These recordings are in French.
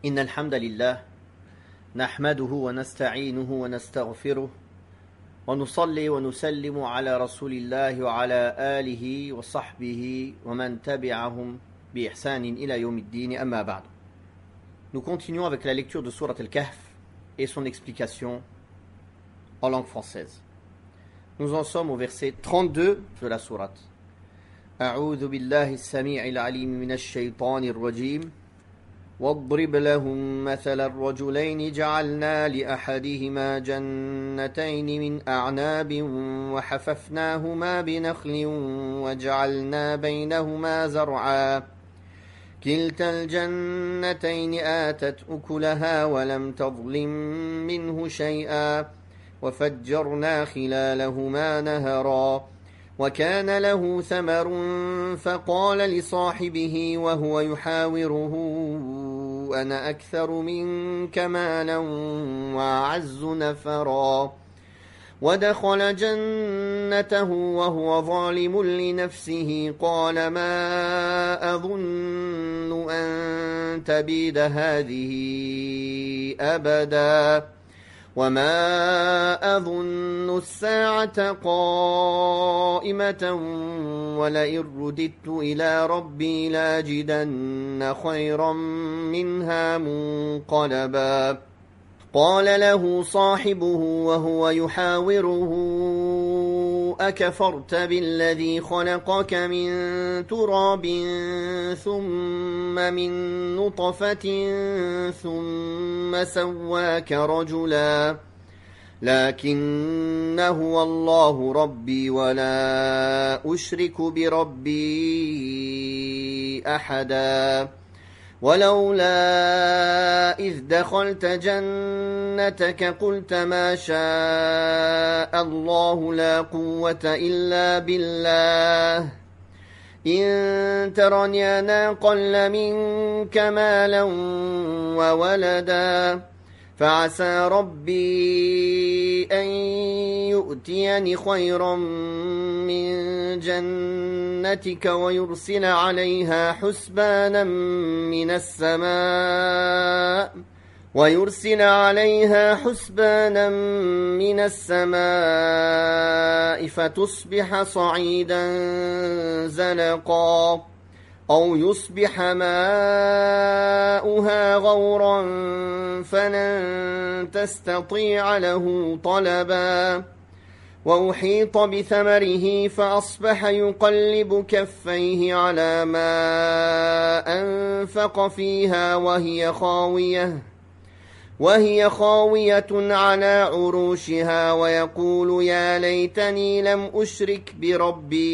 إن الحمد لله نحمده ونستعينه ونستغفره ونصلي ونسلم على رسول الله وعلى آله وصحبه ومن تبعهم بإحسان إلى يوم الدين أما بعد. Nous continuons avec la lecture de Sourate Al-Kahf et son explication en langue française. Nous en sommes au verset 32 de la sourate. أعوذ بالله السميع العليم من الشيطان الرجيم واضرب لهم مثل الرجلين جعلنا لأحدهما جنتين من أعناب وحففناهما بنخل وجعلنا بينهما زرعا كلتا الجنتين آتت أكلها ولم تظلم منه شيئا وفجرنا خلالهما نهرا وكان له ثمر فقال لصاحبه وهو يحاوره أنا أكثر منك مالا وأعز نفرا ودخل جنته وهو ظالم لنفسه قال ما أظن أن تبيد هذه أبدا وما أظن الساعة قائمة ولئن رددت إلى ربي لاجدن خيرا منها منقلبا قال له صاحبه وهو يحاوره أكفرت بالذي خلقك من تراب ثم من نطفة ثم سواك رجلا لكن هو الله ربي ولا أشرك بربي أحدا ولولا إذ دخلت جنتك قلت ما شاء الله لا قوة إلا بالله إن ترني أنا أقل منك مالا وولدا فعسى ربي أن يؤتيني خيرا من جنتك ويرسل عليها حسبانا من السماء فتصبح صعيدا زلقا أو يصبح ماؤها غورا فلن تستطيع له طلبا وأحيط بثمره فأصبح يقلب كفيه على ما أنفق فيها وهي خاوية على عروشها ويقول يا ليتني لم أشرك بربي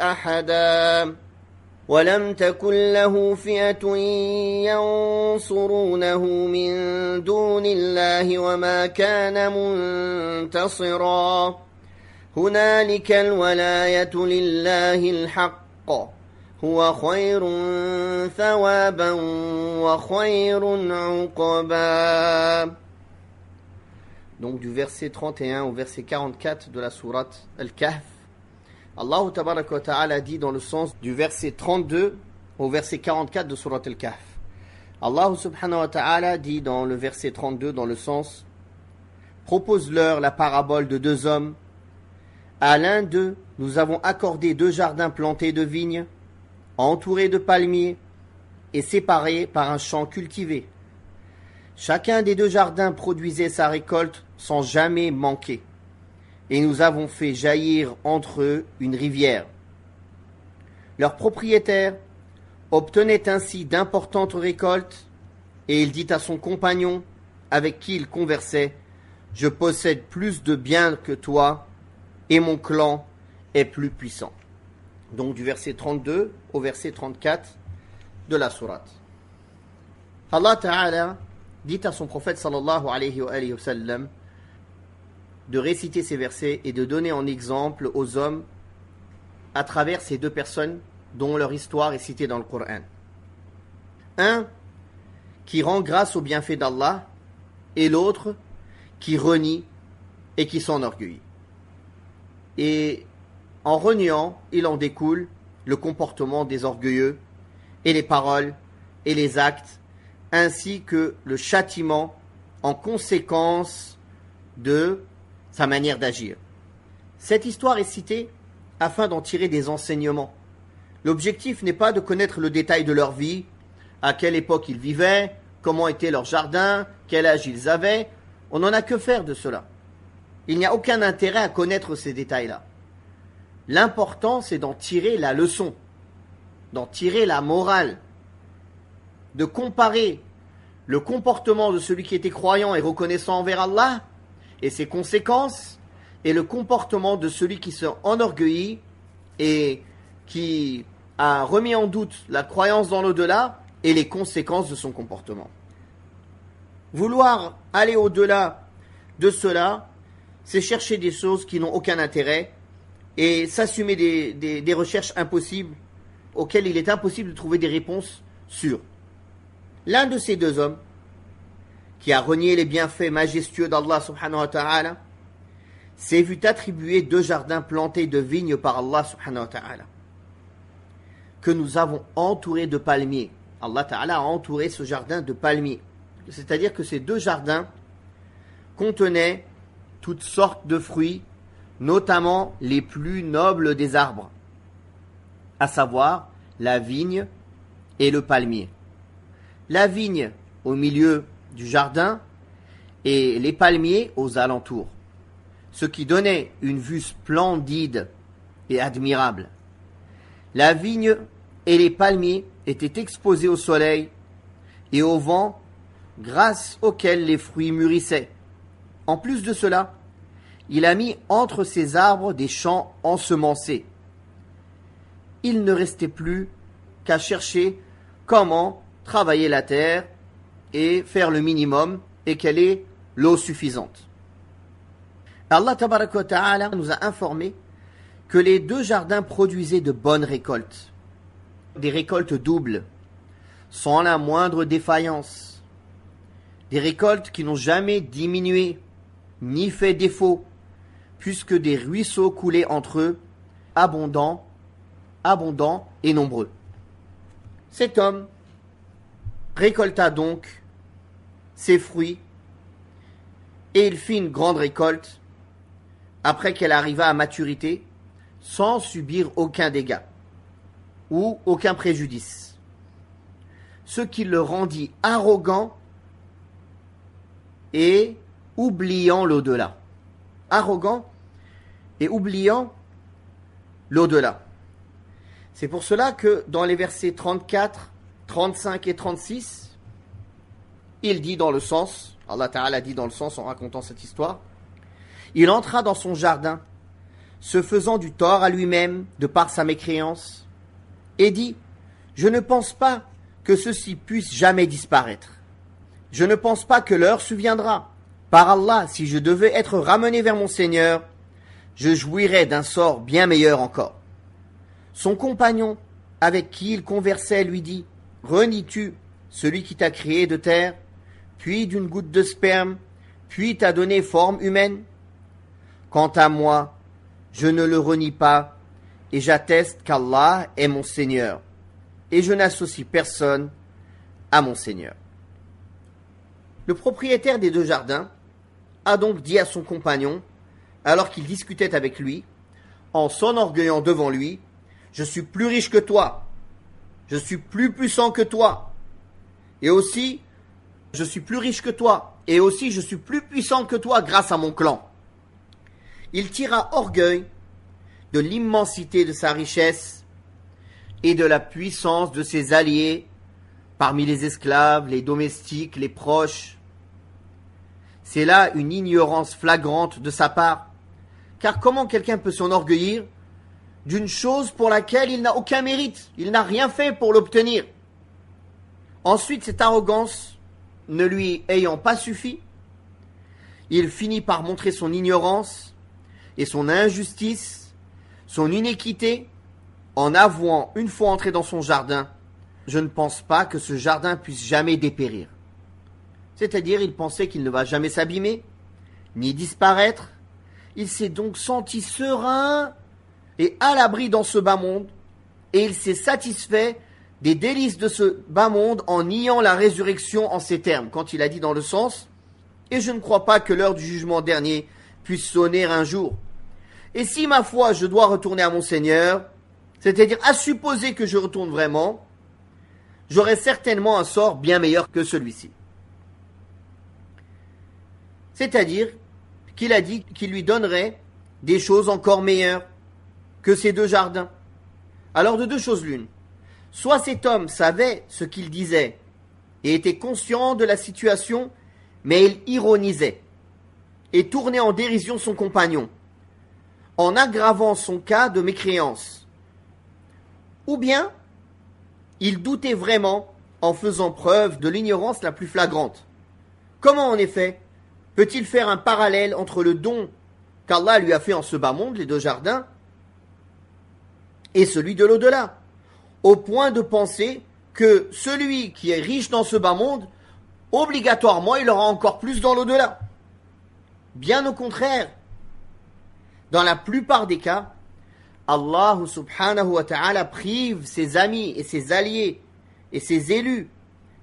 أحدا ولم تكن له فئة ينصرونه من دون الله وما كان منتصرا هنالك الولاية لله الحق هو خير ثوابا وخير عقبا. Donc du verset 31 au verset 44 de la sourate Al-Kahf, Allah Tabaraka wa Ta'ala dit dans le sens du verset 32 au verset 44 de sourate Al-Kahf. Allah Subhanahu wa Ta'ala dit dans le verset 32 dans le sens propose-leur la parabole de deux hommes. À l'un d'eux, nous avons accordé deux jardins plantés de vignes, entourés de palmiers et séparés par un champ cultivé. Chacun des deux jardins produisait sa récolte sans jamais manquer. Et nous avons fait jaillir entre eux une rivière. Leur propriétaire obtenait ainsi d'importantes récoltes, et il dit à son compagnon, avec qui il conversait, « Je possède plus de biens que toi, et mon clan est plus puissant. » Donc du verset 32 au verset 34 de la sourate. Allah Ta'ala dit à son prophète sallallahu alayhi wa sallam de réciter ces versets et de donner en exemple aux hommes à travers ces deux personnes dont leur histoire est citée dans le Coran. Un qui rend grâce au bienfait d'Allah et l'autre qui renie et qui s'enorgueillit. Et en reniant, il en découle le comportement des orgueilleux et les paroles et les actes ainsi que le châtiment en conséquence de sa manière d'agir. Cette histoire est citée afin d'en tirer des enseignements. L'objectif n'est pas de connaître le détail de leur vie, à quelle époque ils vivaient, comment était leur jardin, quel âge ils avaient. On n'en a que faire de cela. Il n'y a aucun intérêt à connaître ces détails-là. L'important, c'est d'en tirer la leçon, d'en tirer la morale, de comparer le comportement de celui qui était croyant et reconnaissant envers Allah et ses conséquences, et le comportement de celui qui se enorgueillit et qui a remis en doute la croyance dans l'au-delà et les conséquences de son comportement. Vouloir aller au-delà de cela, c'est chercher des choses qui n'ont aucun intérêt et s'assumer des recherches impossibles auxquelles il est impossible de trouver des réponses sûres. L'un de ces deux hommes, qui a renié les bienfaits majestueux d'Allah subhanahu wa ta'ala, s'est vu attribuer 2 jardins plantés de vignes par Allah subhanahu wa ta'ala, que nous avons entourés de palmiers. Allah ta'ala a entouré ce jardin de palmiers. C'est-à-dire que ces 2 jardins contenaient toutes sortes de fruits, notamment les plus nobles des arbres, à savoir la vigne et le palmier. La vigne au milieu du jardin et les palmiers aux alentours, ce qui donnait une vue splendide et admirable. La vigne et les palmiers étaient exposés au soleil et au vent, grâce auquel les fruits mûrissaient. En plus de cela, il a mis entre ces arbres des champs ensemencés. Il ne restait plus qu'à chercher comment travailler la terre et faire le minimum et quelle est l'eau suffisante. Allah tabaraka wa ta'ala nous a informé que les 2 jardins produisaient de bonnes récoltes, des récoltes doubles, sans la moindre défaillance, des récoltes qui n'ont jamais diminué ni fait défaut, puisque des ruisseaux coulaient entre eux, abondants et nombreux. Cet homme récolta donc ses fruits et il fit une grande récolte après qu'elle arriva à maturité sans subir aucun dégât ou aucun préjudice, ce qui le rendit arrogant et oubliant l'au-delà. Arrogant et oubliant l'au-delà. C'est pour cela que dans les versets 34, 35 et 36, il dit dans le sens, Allah Ta'ala dit dans le sens en racontant cette histoire, il entra dans son jardin, se faisant du tort à lui-même de par sa mécréance, et dit, je ne pense pas que ceci puisse jamais disparaître. Je ne pense pas que l'heure surviendra. Par Allah, si je devais être ramené vers mon Seigneur, je jouirais d'un sort bien meilleur encore. Son compagnon, avec qui il conversait, lui dit, renies-tu celui qui t'a créé de terre, puis d'une goutte de sperme, puis t'a donné forme humaine? Quant à moi, je ne le renie pas, et j'atteste qu'Allah est mon Seigneur, et je n'associe personne à mon Seigneur. Le propriétaire des 2 jardins a donc dit à son compagnon, alors qu'il discutait avec lui, en s'enorgueillant devant lui, je suis plus riche que toi, je suis plus puissant que toi, et aussi, je suis plus riche que toi, et aussi je suis plus puissant que toi grâce à mon clan. Il tira orgueil de l'immensité de sa richesse et de la puissance de ses alliés parmi les esclaves, les domestiques, les proches. C'est là une ignorance flagrante de sa part, car comment quelqu'un peut s'enorgueillir d'une chose pour laquelle il n'a aucun mérite, il n'a rien fait pour l'obtenir. Ensuite, cette arrogance ne lui ayant pas suffi, il finit par montrer son ignorance et son injustice, son inéquité, en avouant une fois entré dans son jardin, je ne pense pas que ce jardin puisse jamais dépérir. C'est-à-dire, il pensait qu'il ne va jamais s'abîmer, ni disparaître. Il s'est donc senti serein et à l'abri dans ce bas monde, et il s'est satisfait des délices de ce bas monde en niant la résurrection en ces termes, quand il a dit dans le sens « Et je ne crois pas que l'heure du jugement dernier puisse sonner un jour. Et si, ma foi, je dois retourner à mon Seigneur, c'est-à-dire à supposer que je retourne vraiment, j'aurai certainement un sort bien meilleur que celui-ci. » C'est-à-dire qu'il a dit qu'il lui donnerait des choses encore meilleures que ces deux jardins. Alors de deux choses l'une. Soit cet homme savait ce qu'il disait et était conscient de la situation, mais il ironisait et tournait en dérision son compagnon, en aggravant son cas de mécréance. Ou bien, il doutait vraiment en faisant preuve de l'ignorance la plus flagrante. Comment en effet peut-il faire un parallèle entre le don qu'Allah lui a fait en ce bas monde, les deux jardins, et celui de l'au-delà, au point de penser que celui qui est riche dans ce bas monde, obligatoirement, il aura encore plus dans l'au-delà. Bien au contraire, dans la plupart des cas, Allah subhanahu wa ta'ala prive ses amis et ses alliés et ses élus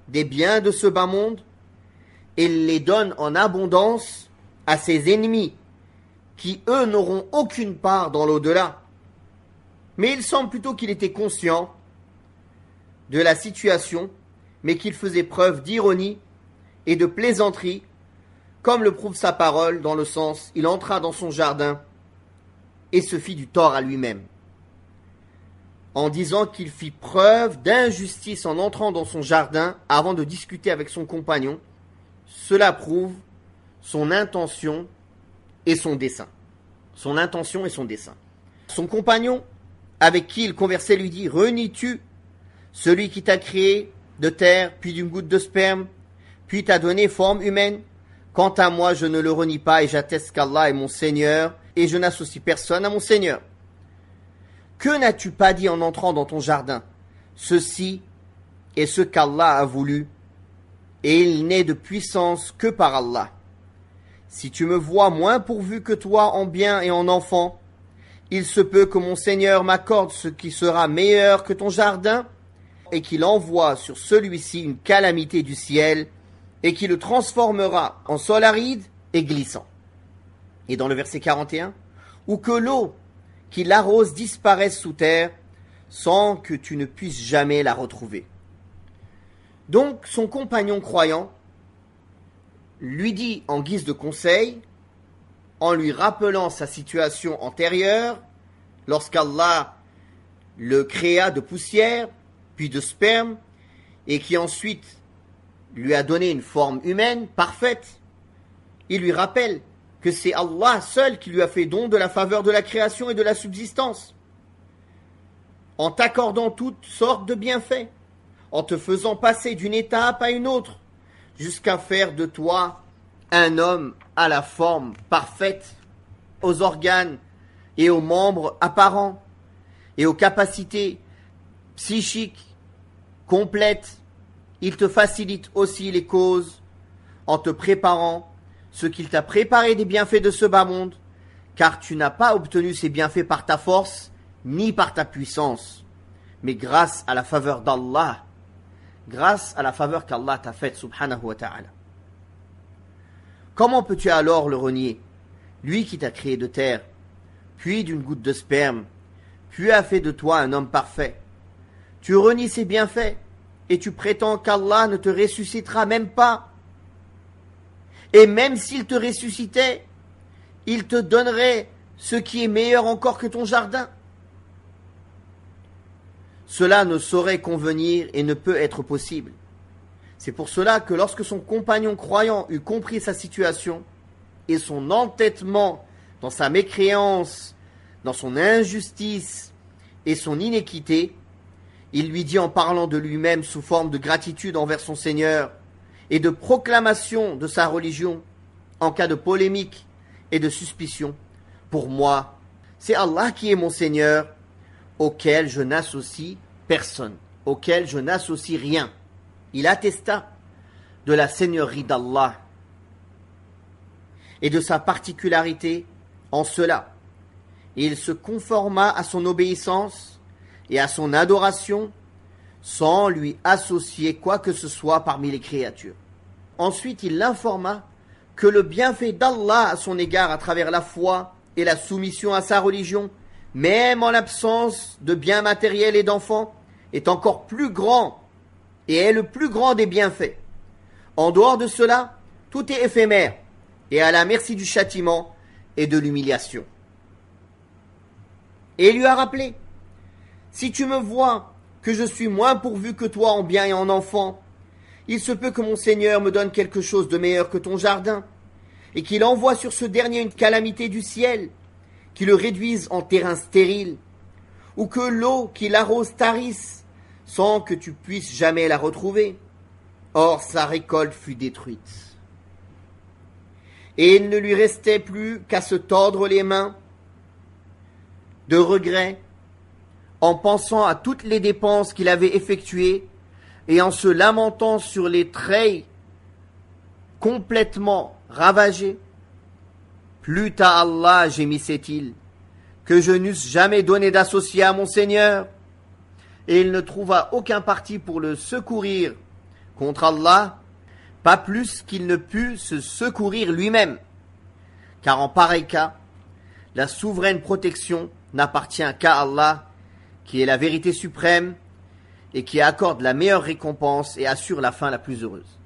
des biens de ce bas monde et les donne en abondance à ses ennemis qui, eux, n'auront aucune part dans l'au-delà. Mais il semble plutôt qu'il était conscient de la situation, mais qu'il faisait preuve d'ironie et de plaisanterie, comme le prouve sa parole, dans le sens, il entra dans son jardin et se fit du tort à lui-même, en disant qu'il fit preuve d'injustice en entrant dans son jardin avant de discuter avec son compagnon. Cela prouve son intention et son dessein. Son intention et son dessein. Son compagnon, avec qui il conversait, lui dit « Renies-tu celui qui t'a créé de terre, puis d'une goutte de sperme, puis t'a donné forme humaine? Quant à moi, je ne le renie pas et j'atteste qu'Allah est mon Seigneur et je n'associe personne à mon Seigneur. Que n'as-tu pas dit en entrant dans ton jardin? Ceci est ce qu'Allah a voulu et il n'est de puissance que par Allah. Si tu me vois moins pourvu que toi en bien et en enfants, il se peut que mon Seigneur m'accorde ce qui sera meilleur que ton jardin et qu'il envoie sur celui-ci une calamité du ciel et qui le transformera en sol aride et glissant. Et dans le verset 41, ou que l'eau qui l'arrose disparaisse sous terre sans que tu ne puisses jamais la retrouver. Donc son compagnon croyant lui dit en guise de conseil, en lui rappelant sa situation antérieure, lorsqu'Allah le créa de poussière, puis de sperme, et qui ensuite lui a donné une forme humaine parfaite, il lui rappelle que c'est Allah seul qui lui a fait don de la faveur de la création et de la subsistance, en t'accordant toutes sortes de bienfaits, en te faisant passer d'une étape à une autre, jusqu'à faire de toi un homme à la forme parfaite, aux organes et aux membres apparents, et aux capacités psychiques complètes. Il te facilite aussi les causes en te préparant ce qu'il t'a préparé des bienfaits de ce bas monde, car tu n'as pas obtenu ces bienfaits par ta force, ni par ta puissance, mais grâce à la faveur d'Allah, grâce à la faveur qu'Allah t'a faite, subhanahu wa ta'ala. Comment peux-tu alors le renier, lui qui t'a créé de terre, puis d'une goutte de sperme, puis a fait de toi un homme parfait? Tu renies ses bienfaits, et tu prétends qu'Allah ne te ressuscitera même pas. Et même s'il te ressuscitait, il te donnerait ce qui est meilleur encore que ton jardin. Cela ne saurait convenir et ne peut être possible. C'est pour cela que lorsque son compagnon croyant eut compris sa situation et son entêtement dans sa mécréance, dans son injustice et son inéquité, il lui dit en parlant de lui-même sous forme de gratitude envers son Seigneur et de proclamation de sa religion en cas de polémique et de suspicion. Pour moi, c'est Allah qui est mon Seigneur, auquel je n'associe personne, auquel je n'associe rien. Il attesta de la seigneurie d'Allah et de sa particularité en cela. Et il se conforma à son obéissance et à son adoration sans lui associer quoi que ce soit parmi les créatures. Ensuite, il l'informa que le bienfait d'Allah à son égard à travers la foi et la soumission à sa religion, même en l'absence de biens matériels et d'enfants, est encore plus grand et est le plus grand des bienfaits. En dehors de cela, tout est éphémère et à la merci du châtiment et de l'humiliation. Et il lui a rappelé, si tu me vois que je suis moins pourvu que toi en biens et en enfants, il se peut que mon Seigneur me donne quelque chose de meilleur que ton jardin, et qu'il envoie sur ce dernier une calamité du ciel, qui le réduise en terrain stérile, ou que l'eau qui l'arrose tarisse, sans que tu puisses jamais la retrouver. Or sa récolte fut détruite. Et il ne lui restait plus qu'à se tordre les mains de regret, en pensant à toutes les dépenses qu'il avait effectuées et en se lamentant sur les traits complètement ravagés. Plût à Allah, gémissait-il, que je n'eusse jamais donné d'associé à mon Seigneur. Et il ne trouva aucun parti pour le secourir contre Allah, pas plus qu'il ne put se secourir lui-même. Car en pareil cas, la souveraine protection n'appartient qu'à Allah, qui est la vérité suprême et qui accorde la meilleure récompense et assure la fin la plus heureuse.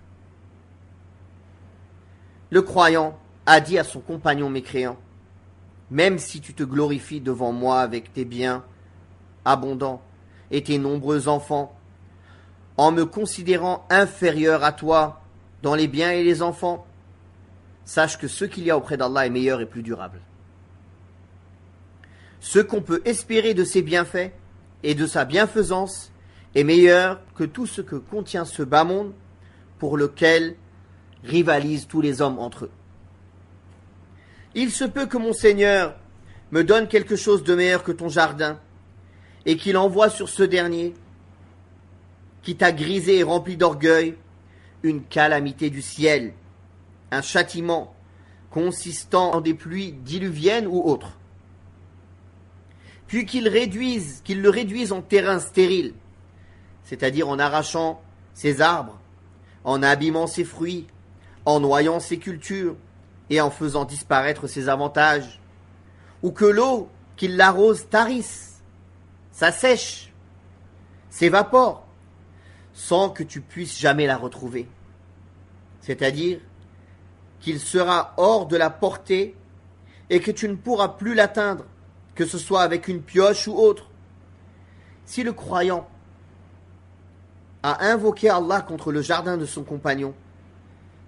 Le croyant a dit à son compagnon mécréant, même si tu te glorifies devant moi avec tes biens abondants et tes nombreux enfants, en me considérant inférieur à toi dans les biens et les enfants, sache que ce qu'il y a auprès d'Allah est meilleur et plus durable. Ce qu'on peut espérer de ses bienfaits et de sa bienfaisance est meilleur que tout ce que contient ce bas monde pour lequel rivalisent tous les hommes entre eux. Il se peut que mon Seigneur me donne quelque chose de meilleur que ton jardin et qu'il envoie sur ce dernier, qui t'a grisé et rempli d'orgueil, une calamité du ciel, un châtiment consistant en des pluies diluviennes ou autres. Puis qu'il le réduise en terrain stérile, c'est-à-dire en arrachant ses arbres, en abîmant ses fruits, en noyant ses cultures et en faisant disparaître ses avantages, ou que l'eau qui l'arrose tarisse, s'assèche, s'évapore, sans que tu puisses jamais la retrouver. C'est-à-dire qu'il sera hors de la portée et que tu ne pourras plus l'atteindre, que ce soit avec une pioche ou autre. Si le croyant a invoqué Allah contre le jardin de son compagnon,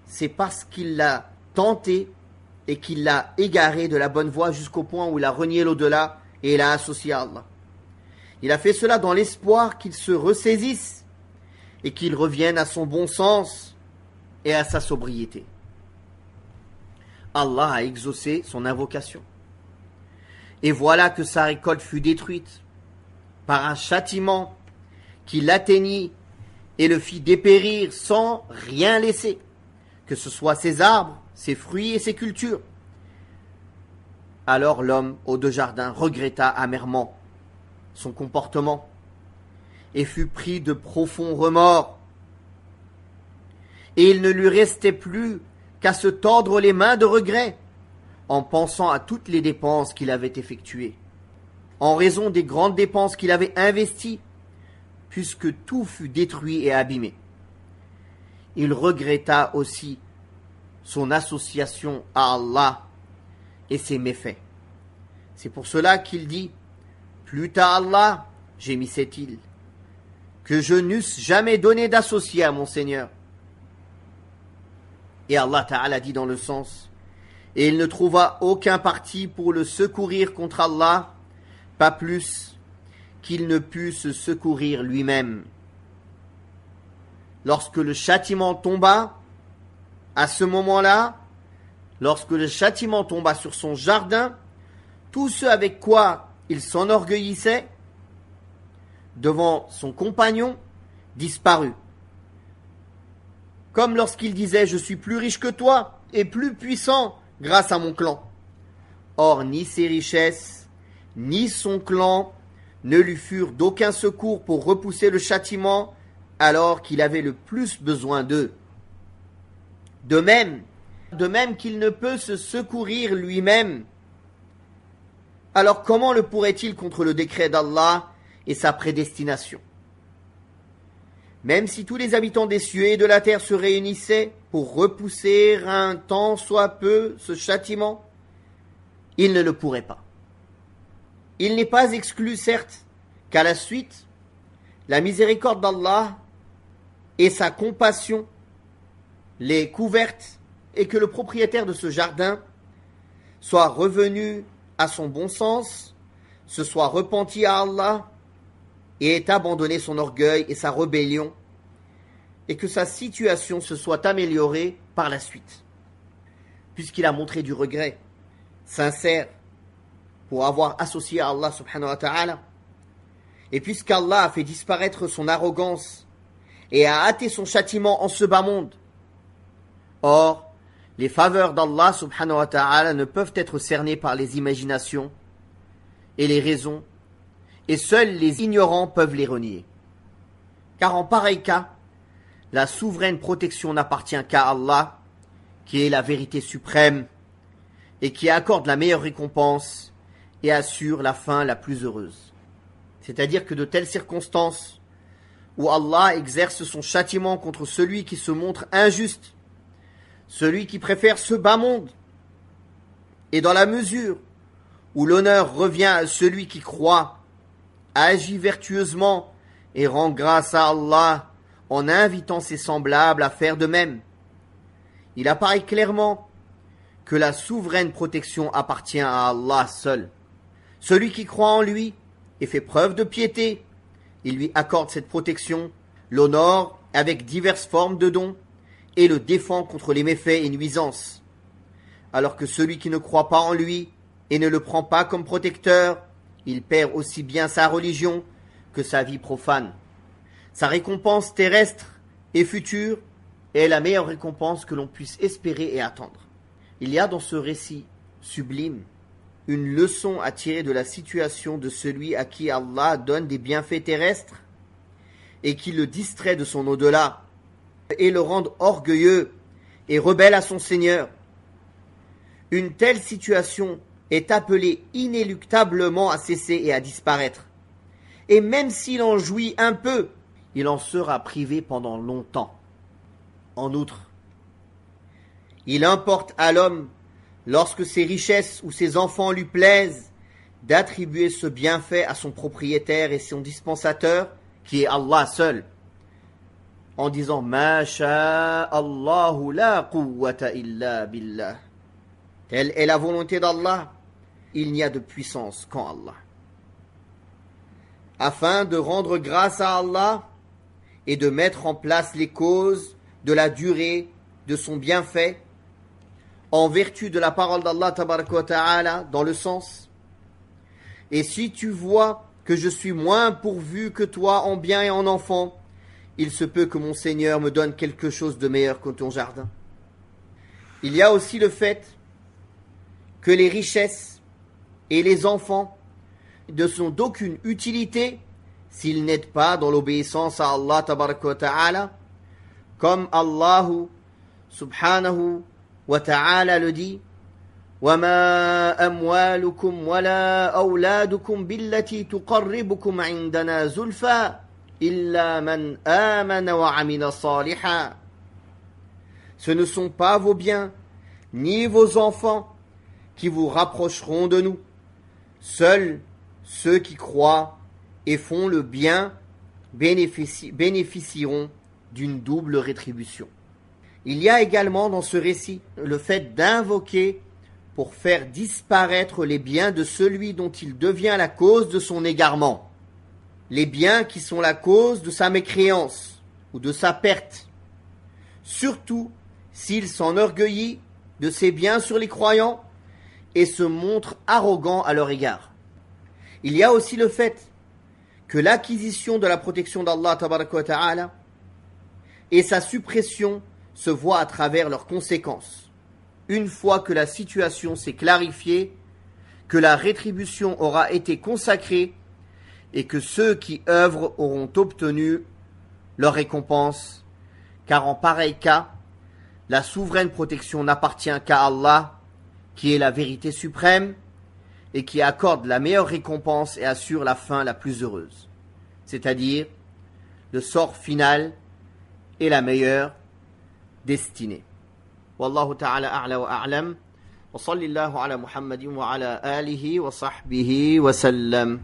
c'est parce qu'il l'a tenté et qu'il l'a égaré de la bonne voie jusqu'au point où il a renié l'au-delà et il a associé à Allah. Il a fait cela dans l'espoir qu'il se ressaisisse et qu'il revienne à son bon sens et à sa sobriété. Allah a exaucé son invocation. Et voilà que sa récolte fut détruite par un châtiment qui l'atteignit et le fit dépérir sans rien laisser, que ce soit ses arbres, ses fruits et ses cultures. Alors l'homme aux deux jardins regretta amèrement son comportement et fut pris de profonds remords. Et il ne lui restait plus qu'à se tordre les mains de regret en pensant à toutes les dépenses qu'il avait effectuées, en raison des grandes dépenses qu'il avait investies, puisque tout fut détruit et abîmé. Il regretta aussi son association à Allah et ses méfaits. C'est pour cela qu'il dit « Plût à Allah, gémissait-il, que je n'eusse jamais donné d'associé à mon Seigneur. » Et Allah Ta'ala dit dans le sens « Et il ne trouva aucun parti pour le secourir contre Allah, pas plus qu'il ne put se secourir lui-même. » Lorsque le châtiment tomba, à ce moment-là, lorsque le châtiment tomba sur son jardin, tout ce avec quoi il s'enorgueillissait devant son compagnon disparut. Comme lorsqu'il disait « Je suis plus riche que toi et plus puissant grâce à mon clan. » Or, ni ses richesses, ni son clan ne lui furent d'aucun secours pour repousser le châtiment alors qu'il avait le plus besoin d'eux. De même qu'il ne peut se secourir lui-même, alors comment le pourrait-il contre le décret d'Allah et sa prédestination? Même si tous les habitants des cieux et de la terre se réunissaient pour repousser un tant soit peu ce châtiment, ils ne le pourraient pas. Il n'est pas exclu, certes, qu'à la suite, la miséricorde d'Allah et sa compassion les couvertes et que le propriétaire de ce jardin soit revenu à son bon sens, se soit repenti à Allah et ait abandonné son orgueil et sa rébellion et que sa situation se soit améliorée par la suite, puisqu'il a montré du regret sincère pour avoir associé à Allah subhanahu wa ta'ala, et puisqu'Allah a fait disparaître son arrogance et a hâté son châtiment en ce bas monde. Or, les faveurs d'Allah subhanahu wa ta'ala ne peuvent être cernées par les imaginations et les raisons, et seuls les ignorants peuvent les renier. Car en pareil cas, la souveraine protection n'appartient qu'à Allah, qui est la vérité suprême, et qui accorde la meilleure récompense et assure la fin la plus heureuse. C'est-à-dire que de telles circonstances où Allah exerce son châtiment contre celui qui se montre injuste, celui qui préfère ce bas monde, et dans la mesure où l'honneur revient à celui qui croit, agit vertueusement et rend grâce à Allah en invitant ses semblables à faire de même, il apparaît clairement que la souveraine protection appartient à Allah seul. Celui qui croit en lui et fait preuve de piété, il lui accorde cette protection, l'honore avec diverses formes de dons et le défend contre les méfaits et nuisances. Alors que celui qui ne croit pas en lui et ne le prend pas comme protecteur, il perd aussi bien sa religion que sa vie profane. Sa récompense terrestre et future est la meilleure récompense que l'on puisse espérer et attendre. Il y a dans ce récit sublime une leçon à tirer de la situation de celui à qui Allah donne des bienfaits terrestres et qui le distrait de son au-delà et le rend orgueilleux et rebelle à son Seigneur. Une telle situation est appelée inéluctablement à cesser et à disparaître. Et même s'il en jouit un peu, il en sera privé pendant longtemps. En outre, il importe à l'homme, lorsque ses richesses ou ses enfants lui plaisent, d'attribuer ce bienfait à son propriétaire et son dispensateur, qui est Allah seul, en disant « Ma sha'Allahu la quwwata illa billah » Telle est la volonté d'Allah, il n'y a de puissance qu'en Allah. Afin de rendre grâce à Allah et de mettre en place les causes de la durée de son bienfait, en vertu de la parole d'Allah tabaraka wa ta'ala, dans le sens « Et si tu vois que je suis moins pourvu que toi en bien et en enfants, il se peut que mon Seigneur me donne quelque chose de meilleur que ton jardin. » Il y a aussi le fait que les richesses et les enfants ne sont d'aucune utilité s'ils n'aident pas dans l'obéissance à Allah tabaraka wa ta'ala, comme Allah subhanahu wa ta'ala le dit « وَمَا أَمْوَالُكُمْ وَلَا أَوْلَادُكُمْ بِالَّتِي تُقَرِّبُكُمْ عِنْدَنَا زُلْفَى إِلَّا مَنْ آمَنَ وَعَمِلَ صَالِحًا » Ce ne sont pas vos biens, ni vos enfants, qui vous rapprocheront de nous. Seuls ceux qui croient et font le bien bénéficieront d'une double rétribution. Il y a également dans ce récit le fait d'invoquer pour faire disparaître les biens de celui dont il devient la cause de son égarement. Les biens qui sont la cause de sa mécréance ou de sa perte. Surtout s'il s'enorgueillit de ses biens sur les croyants et se montre arrogant à leur égard. Il y a aussi le fait que l'acquisition de la protection d'Allah tabaraka wa ta'ala et sa suppression se voient à travers leurs conséquences. Une fois que la situation s'est clarifiée, que la rétribution aura été consacrée et que ceux qui œuvrent auront obtenu leur récompense, car en pareil cas, la souveraine protection n'appartient qu'à Allah, qui est la vérité suprême, et qui accorde la meilleure récompense et assure la fin la plus heureuse, c'est-à-dire le sort final et la meilleure destinée. Wallahu ta'ala a'la wa a'lam, wa sallallahu ala Muhammadin wa ala alihi wa sahbihi wa sallam.